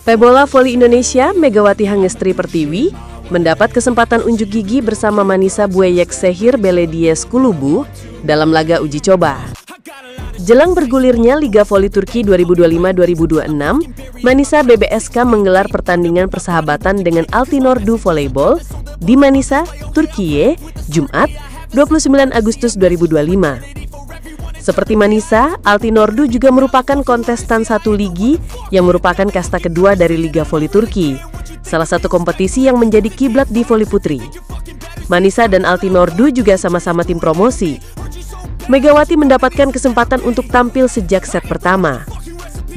Pebola voli Indonesia Megawati Hangestri Pertiwi mendapat kesempatan unjuk gigi bersama Manisa Buayeksehir Belediye Kulubu dalam laga uji coba. Jelang bergulirnya Liga Voli Turki 2025-2026, Manisa BBSK menggelar pertandingan persahabatan dengan Altinordu Volleyball di Manisa, Turkiye, Jumat, 29 Agustus 2025. Seperti Manisa, Altinordu juga merupakan kontestan satu ligi yang merupakan kasta kedua dari Liga Voli Turki, salah satu kompetisi yang menjadi kiblat di voli putri. Manisa dan Altinordu juga sama-sama tim promosi. Megawati mendapatkan kesempatan untuk tampil sejak set pertama.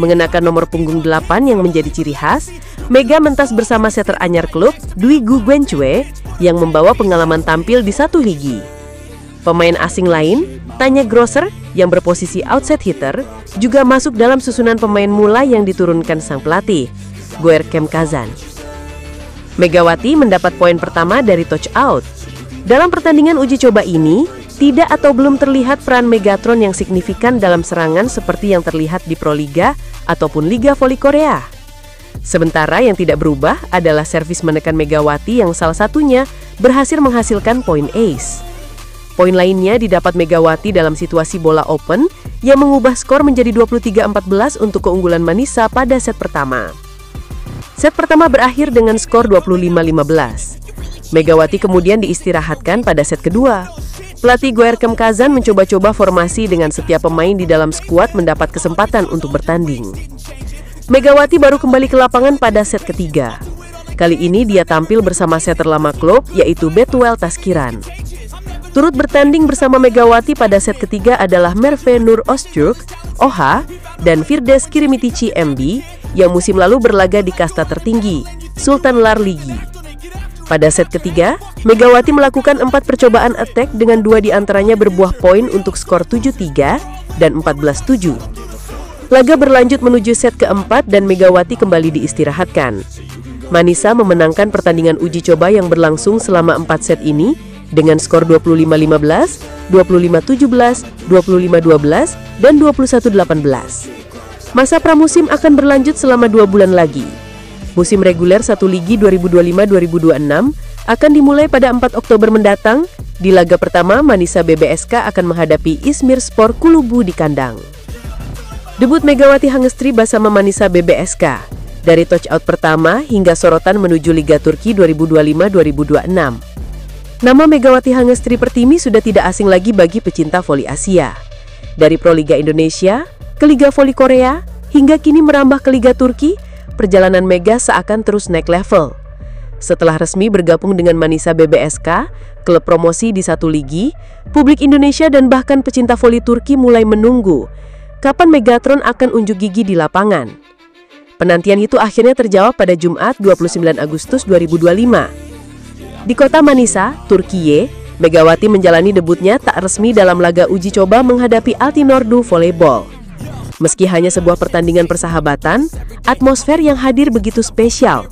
Mengenakan nomor punggung 8 yang menjadi ciri khas, Mega mentas bersama setter anyar klub Dwi Gu Guenchue yang membawa pengalaman tampil di satu ligi. Pemain asing lain, Tanya Grosser yang berposisi outside hitter, juga masuk dalam susunan pemain mula yang diturunkan sang pelatih, Goerkem Kazan. Megawati mendapat poin pertama dari touch out. Dalam pertandingan uji coba ini, tidak atau belum terlihat peran Megatron yang signifikan dalam serangan seperti yang terlihat di Proliga ataupun Liga Voli Korea. Sementara yang tidak berubah adalah servis menekan Megawati yang salah satunya berhasil menghasilkan poin ace. Poin lainnya didapat Megawati dalam situasi bola open yang mengubah skor menjadi 23-14 untuk keunggulan Manisa pada set pertama. Set pertama berakhir dengan skor 25-15. Megawati kemudian diistirahatkan pada set kedua. Pelatih Goerkem Kazan mencoba-coba formasi dengan setiap pemain di dalam skuad mendapat kesempatan untuk bertanding. Megawati baru kembali ke lapangan pada set ketiga. Kali ini dia tampil bersama setter lama klub yaitu Betuel Taskiran. Turut bertanding bersama Megawati pada set ketiga adalah Merve Nur Öztürk, OHA, dan Firdes Kirimitici MB yang musim lalu berlaga di kasta tertinggi, Sultan Lar Ligi. Pada set ketiga, Megawati melakukan 4 percobaan attack dengan 2 diantaranya berbuah poin untuk skor 7-3 dan 14-7. Laga berlanjut menuju set keempat dan Megawati kembali diistirahatkan. Manisa memenangkan pertandingan uji coba yang berlangsung selama 4 set ini dengan skor 25-15, 25-17, 25-12, dan 21-18. Masa pramusim akan berlanjut selama 2 bulan lagi. Musim reguler satu ligi 2025-2026 akan dimulai pada 4 Oktober mendatang. Di laga pertama, Manisa BBSK akan menghadapi İzmirspor Kulubu di kandang. Debut Megawati Hangestri bersama Manisa BBSK. Dari touch out pertama hingga sorotan menuju Liga Turki 2025-2026. Nama Megawati Hangestri Pertiwi sudah tidak asing lagi bagi pecinta voli Asia. Dari Proliga Indonesia, ke Liga Voli Korea, hingga kini merambah ke Liga Turki, perjalanan Mega seakan terus naik level. Setelah resmi bergabung dengan Manisa BBSK, klub promosi di satu ligi, publik Indonesia dan bahkan pecinta voli Turki mulai menunggu kapan Megatron akan unjuk gigi di lapangan. Penantian itu akhirnya terjawab pada Jumat 29 Agustus 2025. Di kota Manisa, Turkiye, Megawati menjalani debutnya tak resmi dalam laga uji coba menghadapi Altinordu Volleyball. Meski hanya sebuah pertandingan persahabatan, atmosfer yang hadir begitu spesial.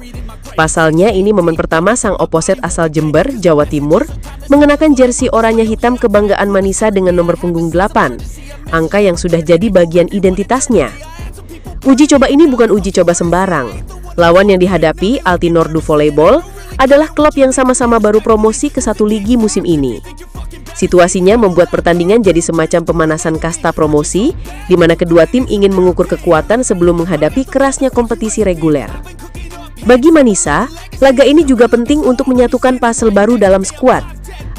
Pasalnya ini momen pertama sang oposet asal Jember, Jawa Timur, mengenakan jersey oranye hitam kebanggaan Manisa dengan nomor punggung 8, angka yang sudah jadi bagian identitasnya. Uji coba ini bukan uji coba sembarang. Lawan yang dihadapi, Altinordu Volleyball, adalah klub yang sama-sama baru promosi ke satu ligi musim ini. Situasinya membuat pertandingan jadi semacam pemanasan kasta promosi, di mana kedua tim ingin mengukur kekuatan sebelum menghadapi kerasnya kompetisi reguler. Bagi Manisa, laga ini juga penting untuk menyatukan puzzle baru dalam skuad.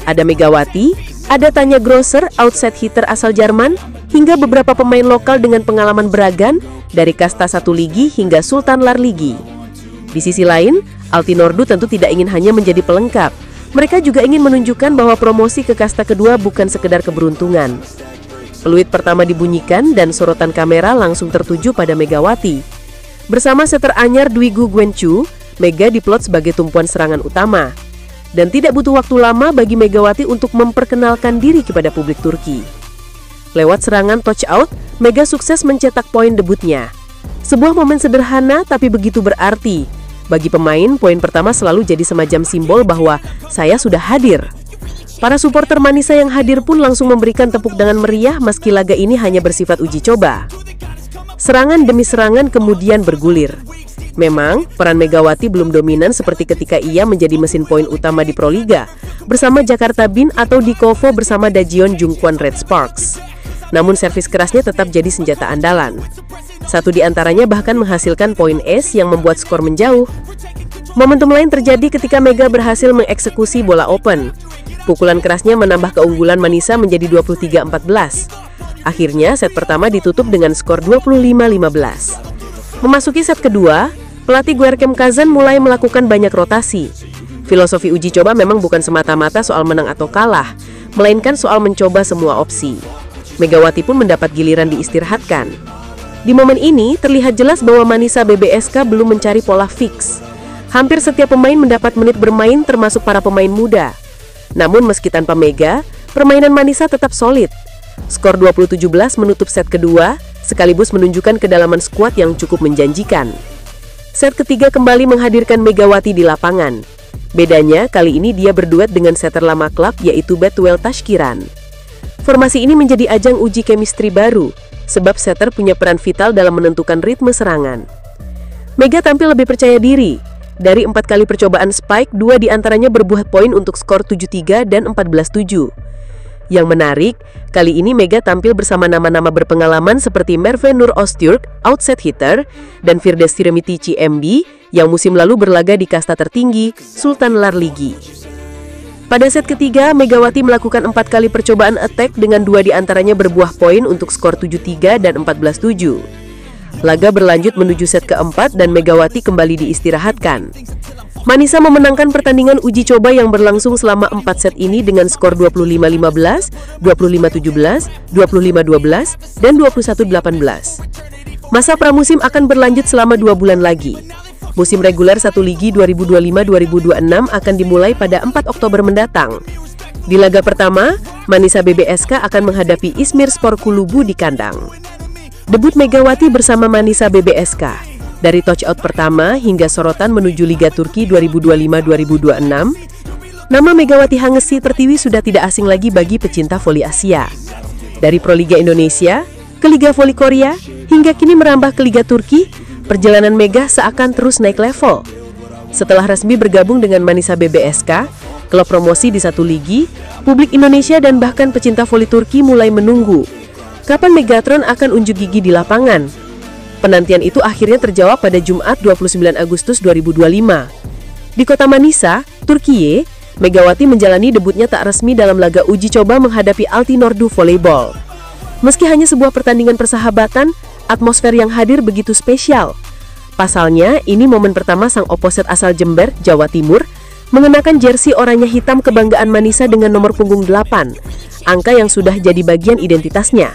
Ada Megawati, ada Tanya Grosser, outside hitter asal Jerman, hingga beberapa pemain lokal dengan pengalaman beragam dari kasta satu ligi hingga Sultan Lar Ligi. Di sisi lain, Altinordu tentu tidak ingin hanya menjadi pelengkap. Mereka juga ingin menunjukkan bahwa promosi ke kasta kedua bukan sekedar keberuntungan. Peluit pertama dibunyikan dan sorotan kamera langsung tertuju pada Megawati. Bersama setter anyar Dwi Gu Guenchue, Mega diplot sebagai tumpuan serangan utama. Dan tidak butuh waktu lama bagi Megawati untuk memperkenalkan diri kepada publik Turki. Lewat serangan touch out, Mega sukses mencetak poin debutnya. Sebuah momen sederhana tapi begitu berarti. Bagi pemain, poin pertama selalu jadi semacam simbol bahwa saya sudah hadir. Para supporter Manisa yang hadir pun langsung memberikan tepuk tangan meriah meski laga ini hanya bersifat uji coba. Serangan demi serangan kemudian bergulir. Memang, peran Megawati belum dominan seperti ketika ia menjadi mesin poin utama di Proliga, bersama Jakarta Bin atau di Kovo bersama Daejeon Jungkwon Red Sparks. Namun servis kerasnya tetap jadi senjata andalan. Satu di antaranya bahkan menghasilkan poin ace yang membuat skor menjauh. Momentum lain terjadi ketika Mega berhasil mengeksekusi bola open. Pukulan kerasnya menambah keunggulan Manisa menjadi 23-14. Akhirnya, set pertama ditutup dengan skor 25-15. Memasuki set kedua, pelatih Gwerkem Kazan mulai melakukan banyak rotasi. Filosofi uji coba memang bukan semata-mata soal menang atau kalah, melainkan soal mencoba semua opsi. Megawati pun mendapat giliran diistirahatkan. Di momen ini, terlihat jelas bahwa Manisa BBSK belum mencari pola fix. Hampir setiap pemain mendapat menit bermain termasuk para pemain muda. Namun meski tanpa Mega, permainan Manisa tetap solid. Skor 20-17 menutup set kedua, sekaligus menunjukkan kedalaman skuad yang cukup menjanjikan. Set ketiga kembali menghadirkan Megawati di lapangan. Bedanya, kali ini dia berduet dengan setter lama klub yaitu Bethuel Tashkiran. Formasi ini menjadi ajang uji chemistry baru, sebab setter punya peran vital dalam menentukan ritme serangan. Mega tampil lebih percaya diri. Dari 4 kali percobaan spike, 2 diantaranya berbuah poin untuk skor 7-3 dan 14-7. Yang menarik, kali ini Mega tampil bersama nama-nama berpengalaman seperti Merve Nur Öztürk, outset hitter, dan Firdes Tiremitici MB, yang musim lalu berlaga di kasta tertinggi, Sultan Larligi. Pada set ketiga, Megawati melakukan 4 kali percobaan attack dengan 2 diantaranya berbuah poin untuk skor 7-3 dan 14-7. Laga berlanjut menuju set keempat dan Megawati kembali diistirahatkan. Manisa memenangkan pertandingan uji coba yang berlangsung selama 4 set ini dengan skor 25-15, 25-17, 25-12, dan 21-18. Masa pramusim akan berlanjut selama 2 bulan lagi. Musim reguler 1 Ligi 2025-2026 akan dimulai pada 4 Oktober mendatang. Di laga pertama, Manisa BBSK akan menghadapi Izmirspor Kulübü di kandang. Debut Megawati bersama Manisa BBSK. Dari touch-out pertama hingga sorotan menuju Liga Turki 2025-2026, nama Megawati Hangesi Pertiwi sudah tidak asing lagi bagi pecinta voli Asia. Dari Proliga Indonesia, ke Liga Voli Korea, hingga kini merambah ke Liga Turki, perjalanan Mega seakan terus naik level. Setelah resmi bergabung dengan Manisa BBSK, klub promosi di 1 Ligi, publik Indonesia dan bahkan pecinta voli Turki mulai menunggu kapan Megatron akan unjuk gigi di lapangan. Penantian itu akhirnya terjawab pada Jumat 29 Agustus 2025. Di kota Manisa, Turkiye, Megawati menjalani debutnya tak resmi dalam laga uji coba menghadapi Altinordu Volleyball. Meski hanya sebuah pertandingan persahabatan, atmosfer yang hadir begitu spesial. Pasalnya, ini momen pertama sang oposet asal Jember, Jawa Timur, mengenakan jersey oranye hitam kebanggaan Manisa dengan nomor punggung 8, angka yang sudah jadi bagian identitasnya.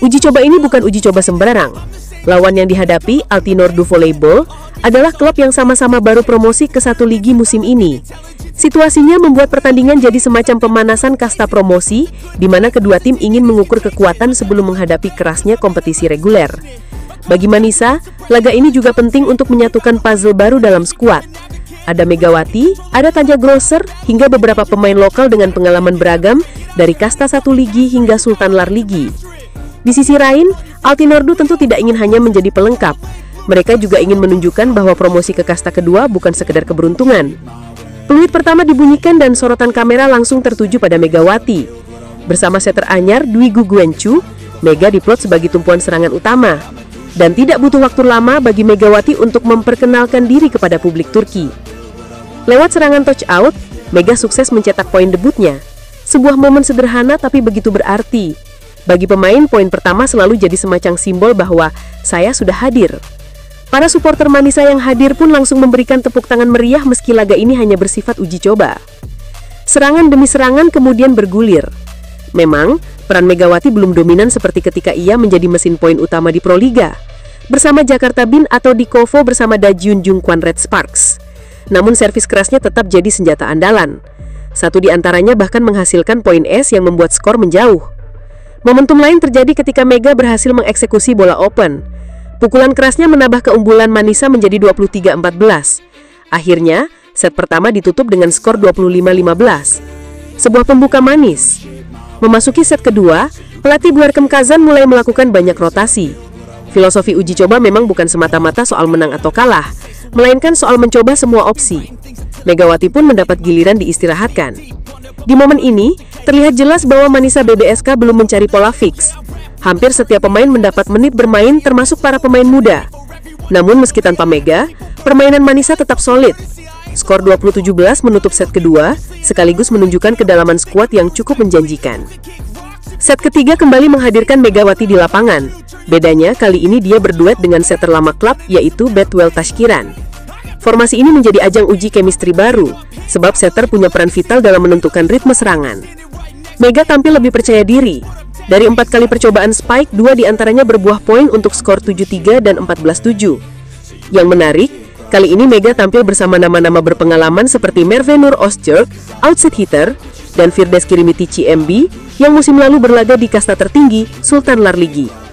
Uji coba ini bukan uji coba sembarang. Lawan yang dihadapi, Altinordu Volleyball, adalah klub yang sama-sama baru promosi ke 1 Ligi musim ini. Situasinya membuat pertandingan jadi semacam pemanasan kasta promosi, di mana kedua tim ingin mengukur kekuatan sebelum menghadapi kerasnya kompetisi reguler. Bagi Manisa, laga ini juga penting untuk menyatukan puzzle baru dalam skuad. Ada Megawati, ada Tanja Grosser, hingga beberapa pemain lokal dengan pengalaman beragam dari kasta 1 Ligi hingga Sultan Larligi. Di sisi lain, Altinordu tentu tidak ingin hanya menjadi pelengkap. Mereka juga ingin menunjukkan bahwa promosi ke kasta kedua bukan sekedar keberuntungan. Peluit pertama dibunyikan dan sorotan kamera langsung tertuju pada Megawati. Bersama setter anyar Dwi Gugwencu, Mega diplot sebagai tumpuan serangan utama. Dan tidak butuh waktu lama bagi Megawati untuk memperkenalkan diri kepada publik Turki. Lewat serangan touch out, Mega sukses mencetak poin debutnya. Sebuah momen sederhana tapi begitu berarti. Bagi pemain, poin pertama selalu jadi semacam simbol bahwa saya sudah hadir. Para supporter Manisa yang hadir pun langsung memberikan tepuk tangan meriah meski laga ini hanya bersifat uji coba. Serangan demi serangan kemudian bergulir. Memang, peran Megawati belum dominan seperti ketika ia menjadi mesin poin utama di Proliga, bersama Jakarta Bin atau di Kovo bersama Daejeon Jungkwon Red Sparks. Namun servis kerasnya tetap jadi senjata andalan. Satu di antaranya bahkan menghasilkan poin ace yang membuat skor menjauh. Momentum lain terjadi ketika Mega berhasil mengeksekusi bola open. Pukulan kerasnya menambah keunggulan Manisa menjadi 23-14. Akhirnya, set pertama ditutup dengan skor 25-15. Sebuah pembuka manis. Memasuki set kedua, pelatih Gwerkem Kazan mulai melakukan banyak rotasi. Filosofi uji coba memang bukan semata-mata soal menang atau kalah, melainkan soal mencoba semua opsi. Megawati pun mendapat giliran diistirahatkan. Di momen ini, terlihat jelas bahwa Manisa BBSK belum mencari pola fix. Hampir setiap pemain mendapat menit bermain termasuk para pemain muda. Namun meski tanpa Mega, permainan Manisa tetap solid. Skor 20-17 menutup set kedua, sekaligus menunjukkan kedalaman skuad yang cukup menjanjikan. Set ketiga kembali menghadirkan Megawati di lapangan. Bedanya, kali ini dia berduet dengan setter lama klub, yaitu Betwell Tashkiran. Formasi ini menjadi ajang uji chemistry baru, sebab setter punya peran vital dalam menentukan ritme serangan. Mega tampil lebih percaya diri. Dari 4 kali percobaan spike, 2 diantaranya berbuah poin untuk skor 7-3 dan 14-7. Yang menarik, kali ini Mega tampil bersama nama-nama berpengalaman seperti Merve Nur Öztürk, outside hitter, dan Firdes Kirimiti CMB, yang musim lalu berlaga di kasta tertinggi, Sultan Larligi.